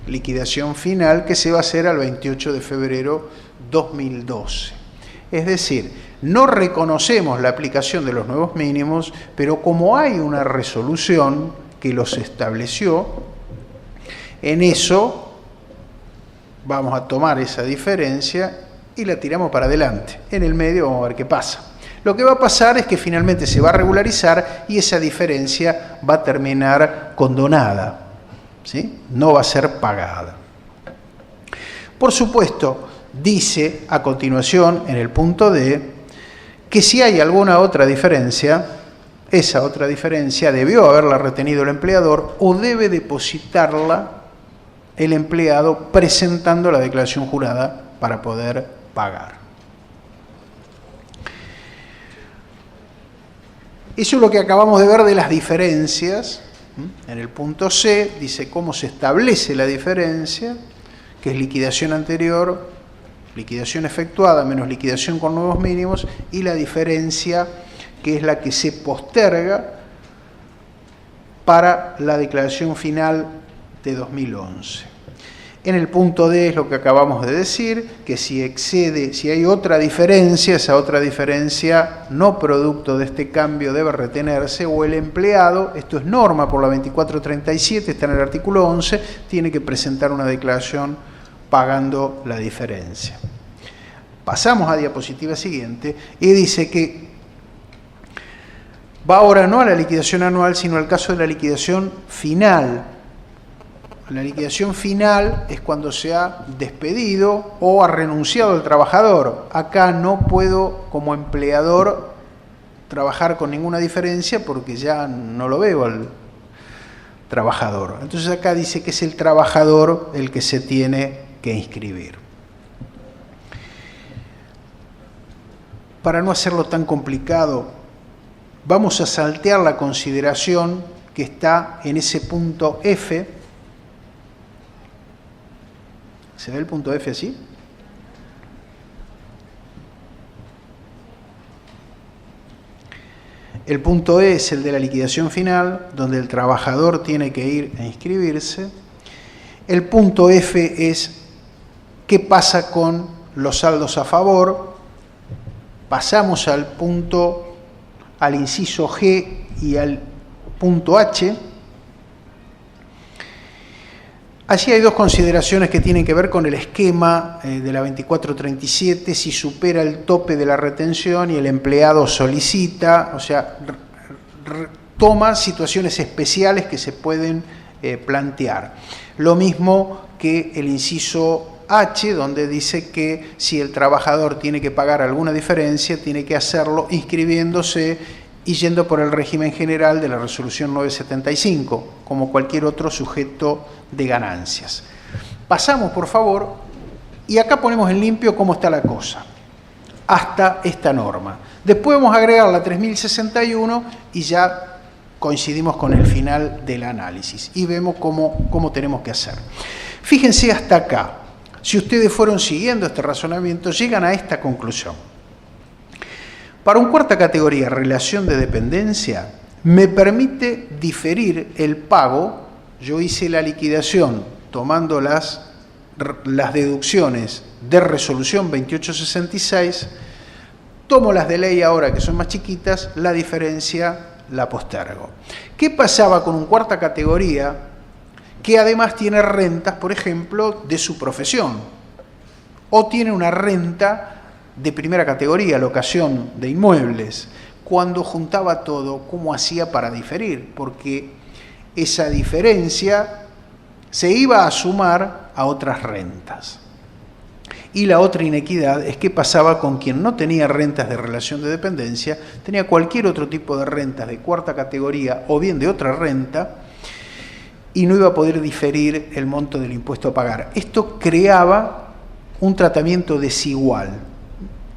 liquidación final que se va a hacer al 28 de febrero 2012. Es decir, no reconocemos la aplicación de los nuevos mínimos, pero como hay una resolución que los estableció, en eso vamos a tomar esa diferencia y la tiramos para adelante. En el medio vamos a ver qué pasa. Lo que va a pasar es que finalmente se va a regularizar y esa diferencia va a terminar condonada, ¿sí? No va a ser pagada. Por supuesto, dice a continuación en el punto D que si hay alguna otra diferencia, esa otra diferencia debió haberla retenido el empleador o debe depositarla el empleado presentando la declaración jurada para poder pagar. Eso es lo que acabamos de ver de las diferencias. En el punto C dice cómo se establece la diferencia, que es liquidación anterior, liquidación efectuada menos liquidación con nuevos mínimos, y la diferencia que es la que se posterga para la declaración final de 2011. En el punto D es lo que acabamos de decir, que si excede, si hay otra diferencia, esa otra diferencia no producto de este cambio debe retenerse, o el empleado, esto es norma por la 2437, está en el artículo 11, tiene que presentar una declaración pagando la diferencia. Pasamos a diapositiva siguiente y dice que va ahora no a la liquidación anual, sino al caso de la liquidación final. La liquidación final es cuando se ha despedido o ha renunciado el trabajador. Acá no puedo, como empleador, trabajar con ninguna diferencia porque ya no lo veo al trabajador. Entonces acá dice que es el trabajador el que se tiene que inscribir. Para no hacerlo tan complicado, vamos a saltear la consideración que está en ese punto F. ¿Se ve el punto F así? El punto E es el de la liquidación final, donde el trabajador tiene que ir a inscribirse. El punto F es qué pasa con los saldos a favor. Pasamos al inciso G y al punto H. Allí hay dos consideraciones que tienen que ver con el esquema de la 2437, si supera el tope de la retención y el empleado solicita, o sea, toma situaciones especiales que se pueden plantear. Lo mismo que el inciso H, donde dice que si el trabajador tiene que pagar alguna diferencia, tiene que hacerlo inscribiéndose y yendo por el régimen general de la resolución 975, como cualquier otro sujeto de ganancias. Pasamos, por favor, y acá ponemos en limpio cómo está la cosa. hasta esta norma. Después vamos a agregar la 3061 y ya coincidimos con el final del análisis y vemos cómo tenemos que hacer. Fíjense hasta acá. Si ustedes fueron siguiendo este razonamiento, llegan a esta conclusión. Para un cuarta categoría, relación de dependencia, me permite diferir el pago. Yo hice la liquidación tomando las deducciones de resolución 2866, tomo las de ley ahora que son más chiquitas, la diferencia la postergo. ¿Qué pasaba con un cuarta categoría que además tiene rentas, por ejemplo, de su profesión? O tiene una renta de primera categoría, locación de inmuebles. Cuando juntaba todo, ¿cómo hacía para diferir? Porque esa diferencia se iba a sumar a otras rentas. Y la otra inequidad es qué pasaba con quien no tenía rentas de relación de dependencia, tenía cualquier otro tipo de rentas de cuarta categoría o bien de otra renta, y no iba a poder diferir el monto del impuesto a pagar. Esto creaba un tratamiento desigual,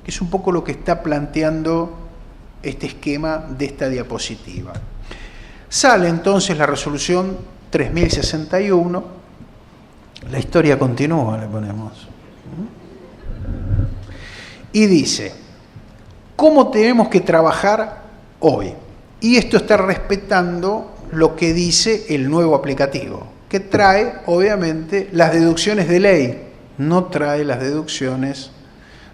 que es un poco lo que está planteando este esquema de esta diapositiva. Sale entonces la resolución 3061, la historia continúa, le ponemos. Y dice, ¿cómo tenemos que trabajar hoy? Y esto está respetando lo que dice el nuevo aplicativo, que trae, obviamente, las deducciones de ley, no trae las deducciones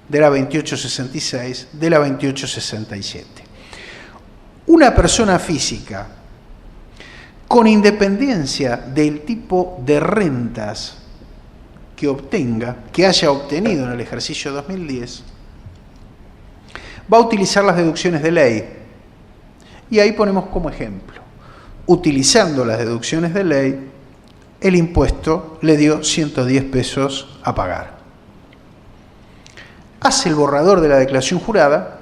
de la 2866, de la 2867. Una persona física, con independencia del tipo de rentas que obtenga, que haya obtenido en el ejercicio 2010, va a utilizar las deducciones de ley. Y ahí ponemos como ejemplo, utilizando las deducciones de ley, el impuesto le dio 110 pesos a pagar. Hace el borrador de la declaración jurada,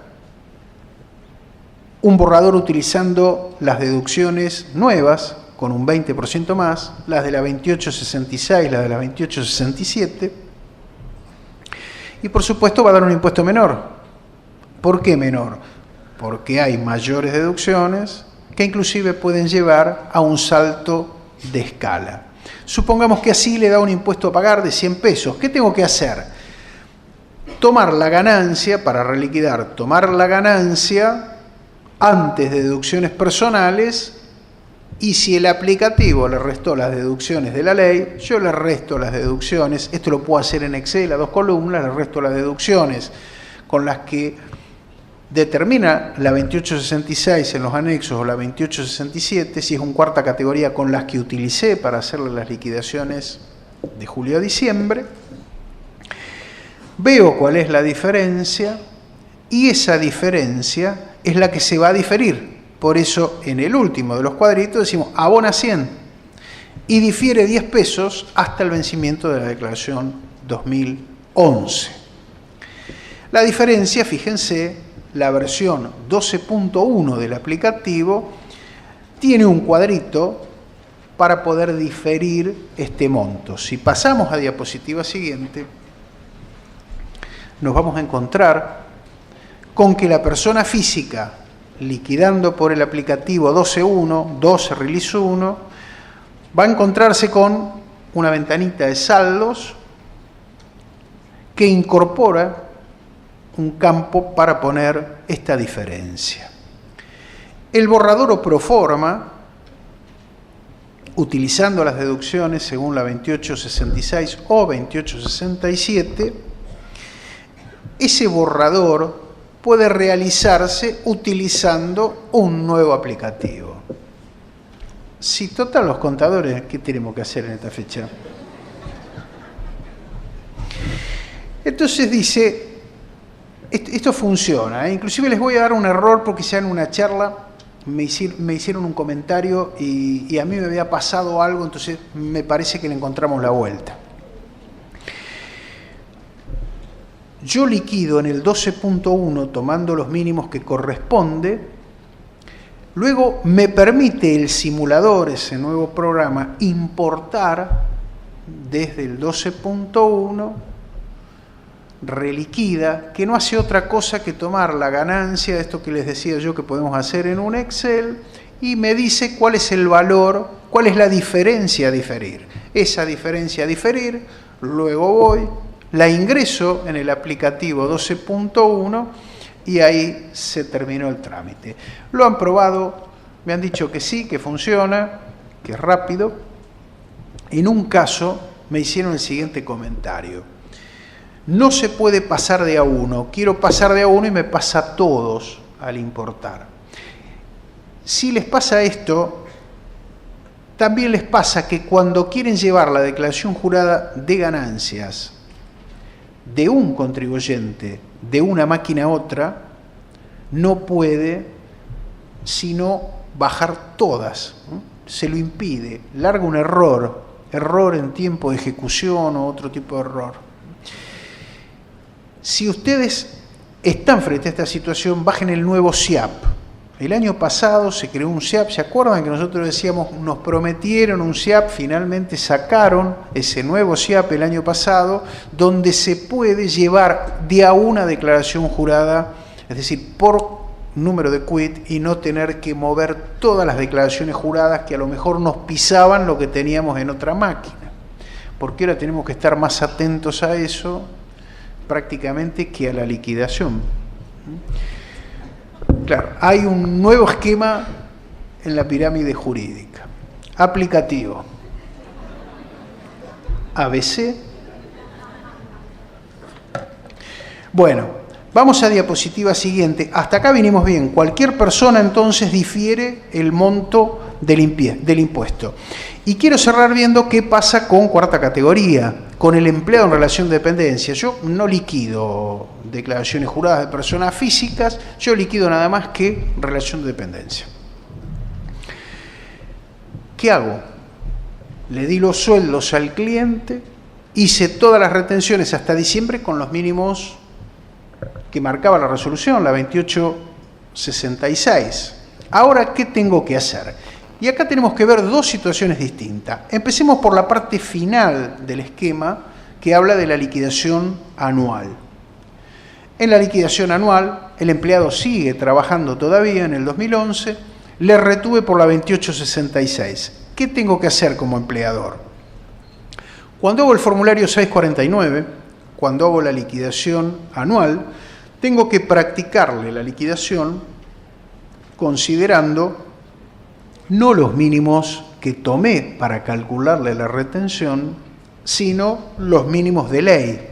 un borrador utilizando las deducciones nuevas, con un 20% más, las de la 2866, las de la 2867, y por supuesto va a dar un impuesto menor. ¿Por qué menor? Porque hay mayores deducciones que inclusive pueden llevar a un salto de escala. Supongamos que así le da un impuesto a pagar de 100 pesos. ¿Qué tengo que hacer? Tomar la ganancia, para reliquidar, tomar la ganancia antes de deducciones personales, y si el aplicativo le restó las deducciones de la ley, yo le resto las deducciones. Esto lo puedo hacer en Excel a 2 columnas, le resto las deducciones con las que determina la 2866 en los anexos o la 2867, si es un cuarta categoría, con las que utilicé para hacerle las liquidaciones de julio a diciembre. Veo cuál es la diferencia y esa diferencia es la que se va a diferir. Por eso en el último de los cuadritos decimos abona 100 y difiere 10 pesos hasta el vencimiento de la declaración 2011. La diferencia, fíjense, la versión 12.1 del aplicativo tiene un cuadrito para poder diferir este monto. Si pasamos a diapositiva siguiente, nos vamos a encontrar con que la persona física, liquidando por el aplicativo 12.1, 12 Release 1, va a encontrarse con una ventanita de saldos que incorpora un campo para poner esta diferencia. El borrador o proforma, utilizando las deducciones según la 2866 o 2867, ese borrador puede realizarse utilizando un nuevo aplicativo. Si total los contadores, ¿qué tenemos que hacer en esta fecha? Entonces dice, esto funciona, inclusive les voy a dar un error porque ya en una charla me hicieron un comentario y a mí me había pasado algo, entonces me parece que le encontramos la vuelta. Yo liquido en el 12.1 tomando los mínimos que corresponde, luego me permite el simulador, ese nuevo programa, importar desde el 12.1 reliquida, que no hace otra cosa que tomar la ganancia, esto que les decía yo que podemos hacer en un Excel, y me dice cuál es el valor, cuál es la diferencia a diferir. Esa diferencia a diferir, luego voy, la ingreso en el aplicativo 12.1 y ahí se terminó el trámite. Lo han probado, me han dicho que sí, que funciona, que es rápido. En un caso me hicieron el siguiente comentario: no se puede pasar de a uno, quiero pasar de a uno y me pasa a todos al importar. Si les pasa esto, también les pasa que cuando quieren llevar la declaración jurada de ganancias de un contribuyente de una máquina a otra, no puede sino bajar todas, ¿no? Se lo impide, larga un error en tiempo de ejecución o otro tipo de error. Si ustedes están frente a esta situación, bajen el nuevo SIAP. El año pasado se creó un SIAP, ¿se acuerdan que nosotros decíamos, nos prometieron un SIAP? Finalmente sacaron ese nuevo SIAP el año pasado, donde se puede llevar de a una declaración jurada, es decir, por número de quit, y no tener que mover todas las declaraciones juradas que a lo mejor nos pisaban lo que teníamos en otra máquina. Porque ahora tenemos que estar más atentos a eso prácticamente que a la liquidación. Claro, hay un nuevo esquema en la pirámide jurídica. Aplicativo. ABC. Bueno, vamos a diapositiva siguiente. Hasta acá vinimos bien. Cualquier persona entonces difiere el monto del impuesto. Y quiero cerrar viendo qué pasa con cuarta categoría, con el empleado en relación de dependencia. Yo no liquido declaraciones juradas de personas físicas, yo liquido nada más que relación de dependencia. ¿Qué hago? Le di los sueldos al cliente, hice todas las retenciones hasta diciembre con los mínimos que marcaba la resolución, la 2866. Ahora, ¿qué tengo que hacer? Y acá tenemos que ver dos situaciones distintas. Empecemos por la parte final del esquema que habla de la liquidación anual. En la liquidación anual, el empleado sigue trabajando todavía en el 2011, le retuve por la 2866. ¿Qué tengo que hacer como empleador? Cuando hago el formulario 649, cuando hago la liquidación anual, tengo que practicarle la liquidación considerando no los mínimos que tomé para calcularle la retención, sino los mínimos de ley.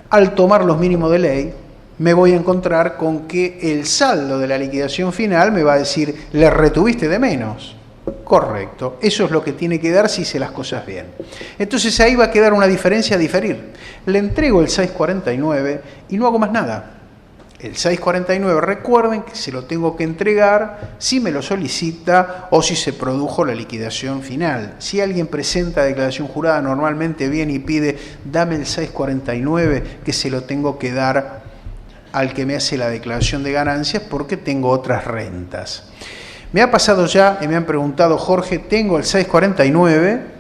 Al tomar los mínimos de ley, me voy a encontrar con que el saldo de la liquidación final me va a decir, le retuviste de menos. Correcto, eso es lo que tiene que dar si hice las cosas bien. Entonces ahí va a quedar una diferencia a diferir. Le entrego el 649 y no hago más nada. El 649, recuerden que se lo tengo que entregar si me lo solicita o si se produjo la liquidación final. Si alguien presenta declaración jurada, normalmente viene y pide, dame el 649, que se lo tengo que dar al que me hace la declaración de ganancias porque tengo otras rentas. Me ha pasado ya y me han preguntado, Jorge, tengo el 649,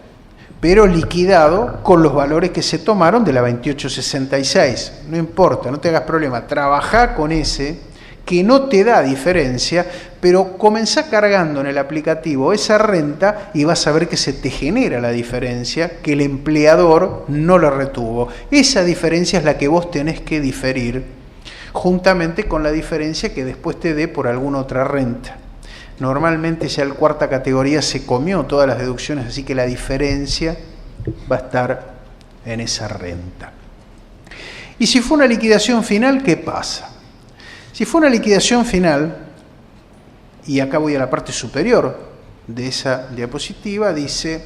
pero liquidado con los valores que se tomaron de la 2866. No importa, no te hagas problema. Trabajá con ese que no te da diferencia, pero comenzá cargando en el aplicativo esa renta y vas a ver que se te genera la diferencia que el empleador no la retuvo. Esa diferencia es la que vos tenés que diferir juntamente con la diferencia que después te dé por alguna otra renta. Normalmente ya el cuarta categoría se comió todas las deducciones, así que la diferencia va a estar en esa renta. Y si fue una liquidación final, ¿qué pasa? Si fue una liquidación final, y acá voy a la parte superior de esa diapositiva, dice,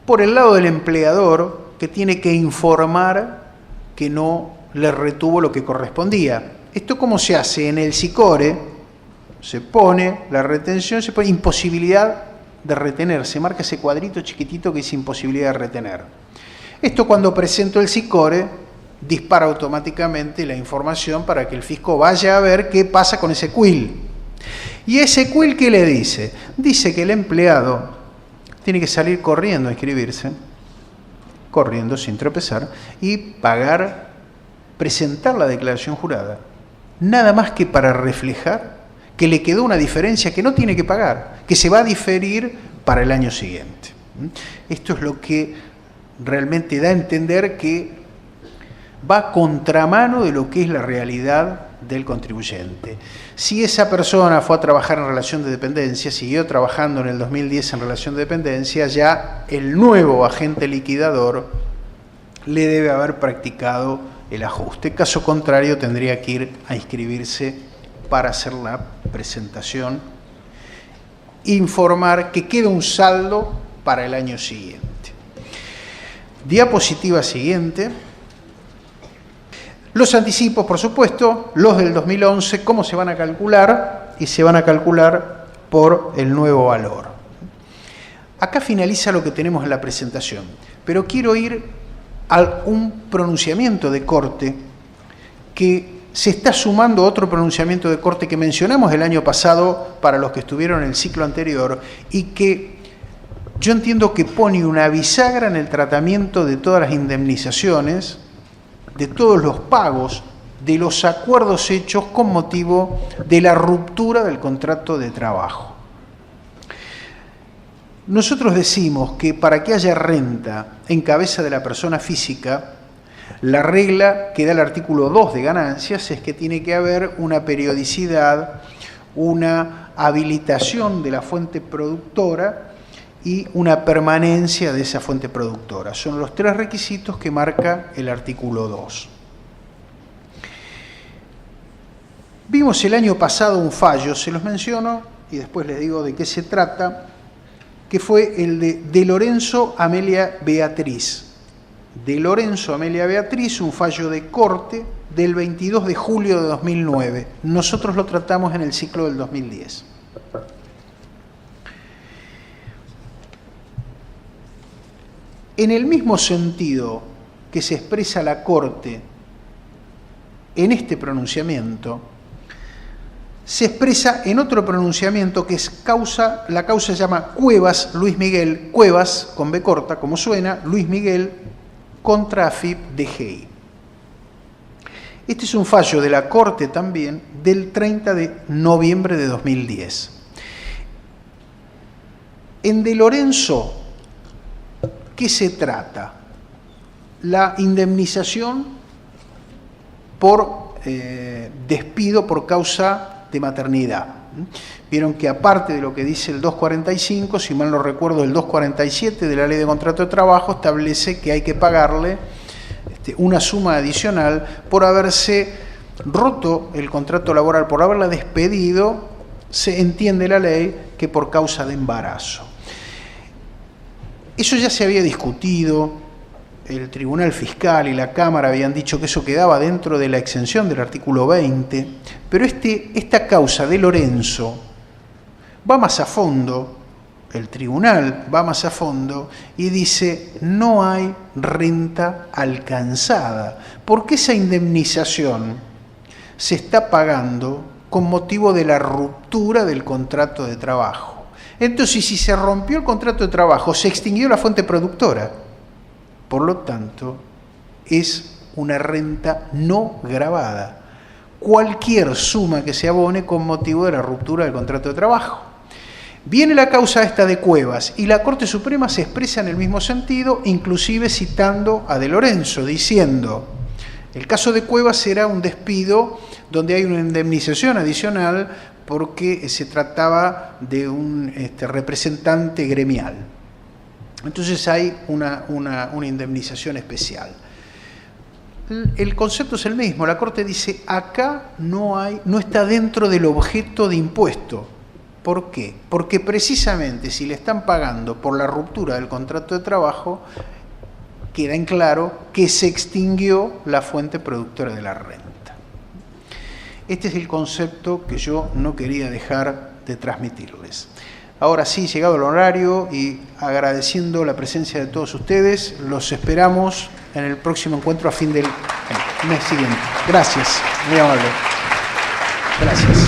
por el lado del empleador, que tiene que informar que no le retuvo lo que correspondía. ¿Esto cómo se hace? En el SICORE se pone la retención, se pone imposibilidad de retener, se marca ese cuadrito chiquitito que dice imposibilidad de retener. Esto cuando presento el SICORE dispara automáticamente la información para que el fisco vaya a ver qué pasa con ese quil. ¿Y ese quil qué le dice? Dice que el empleado tiene que salir corriendo a inscribirse, corriendo sin tropezar, y pagar, presentar la declaración jurada, nada más que para reflejar que le quedó una diferencia que no tiene que pagar, que se va a diferir para el año siguiente. Esto es lo que realmente da a entender que va a contramano de lo que es la realidad del contribuyente. Si esa persona fue a trabajar en relación de dependencia, siguió trabajando en el 2010 en relación de dependencia, ya el nuevo agente liquidador le debe haber practicado el ajuste. Caso contrario, tendría que ir a inscribirse para hacer la presentación, informar que queda un saldo para el año siguiente. Diapositiva siguiente. Los anticipos, por supuesto, los del 2011, ¿cómo se van a calcular? Y se van a calcular por el nuevo valor. Acá finaliza lo que tenemos en la presentación, pero quiero ir a un pronunciamiento de corte que se está sumando a otro pronunciamiento de corte que mencionamos el año pasado para los que estuvieron en el ciclo anterior y que yo entiendo que pone una bisagra en el tratamiento de todas las indemnizaciones, de todos los pagos, de los acuerdos hechos con motivo de la ruptura del contrato de trabajo. Nosotros decimos que para que haya renta en cabeza de la persona física, la regla que da el artículo 2 de ganancias es que tiene que haber una periodicidad, una habilitación de la fuente productora y una permanencia de esa fuente productora. Son los tres requisitos que marca el artículo 2. Vimos el año pasado un fallo, se los menciono y después les digo de qué se trata, que fue el de Lorenzo Amelia Beatriz. De Lorenzo Amelia Beatriz, un fallo de corte del 22 de julio de 2009. Nosotros lo tratamos en el ciclo del 2010. En el mismo sentido que se expresa la Corte en este pronunciamiento, se expresa en otro pronunciamiento que es la causa se llama Cuevas, Luis Miguel, Cuevas, con B corta, como suena, Luis Miguel contra AFIP DGI. Este es un fallo de la Corte también del 30 de noviembre de 2010. En De Lorenzo, ¿qué se trata? La indemnización por despido por causa de maternidad. Vieron que aparte de lo que dice el 245, si mal no recuerdo, el 247 de la Ley de Contrato de Trabajo establece que hay que pagarle una suma adicional por haberse roto el contrato laboral, por haberla despedido, se entiende la ley que por causa de embarazo. Eso ya se había discutido, el Tribunal Fiscal y la Cámara habían dicho que eso quedaba dentro de la exención del artículo 20, pero esta causa de Lorenzo va más a fondo, el tribunal va más a fondo y dice no hay renta alcanzada, porque esa indemnización se está pagando con motivo de la ruptura del contrato de trabajo. Entonces, si se rompió el contrato de trabajo, se extinguió la fuente productora. Por lo tanto, es una renta no gravada. Cualquier suma que se abone con motivo de la ruptura del contrato de trabajo. Viene la causa esta de Cuevas y la Corte Suprema se expresa en el mismo sentido, inclusive citando a De Lorenzo, diciendo, el caso de Cuevas será un despido donde hay una indemnización adicional porque se trataba de un representante gremial. Entonces hay una indemnización especial. El concepto es el mismo. La Corte dice, acá no está dentro del objeto de impuesto. ¿Por qué? Porque precisamente si le están pagando por la ruptura del contrato de trabajo, queda en claro que se extinguió la fuente productora de la renta. Este es el concepto que yo no quería dejar de transmitirles. Ahora sí, llegado el horario y agradeciendo la presencia de todos ustedes, los esperamos en el próximo encuentro a fin del mes siguiente. Gracias, muy amable. Gracias.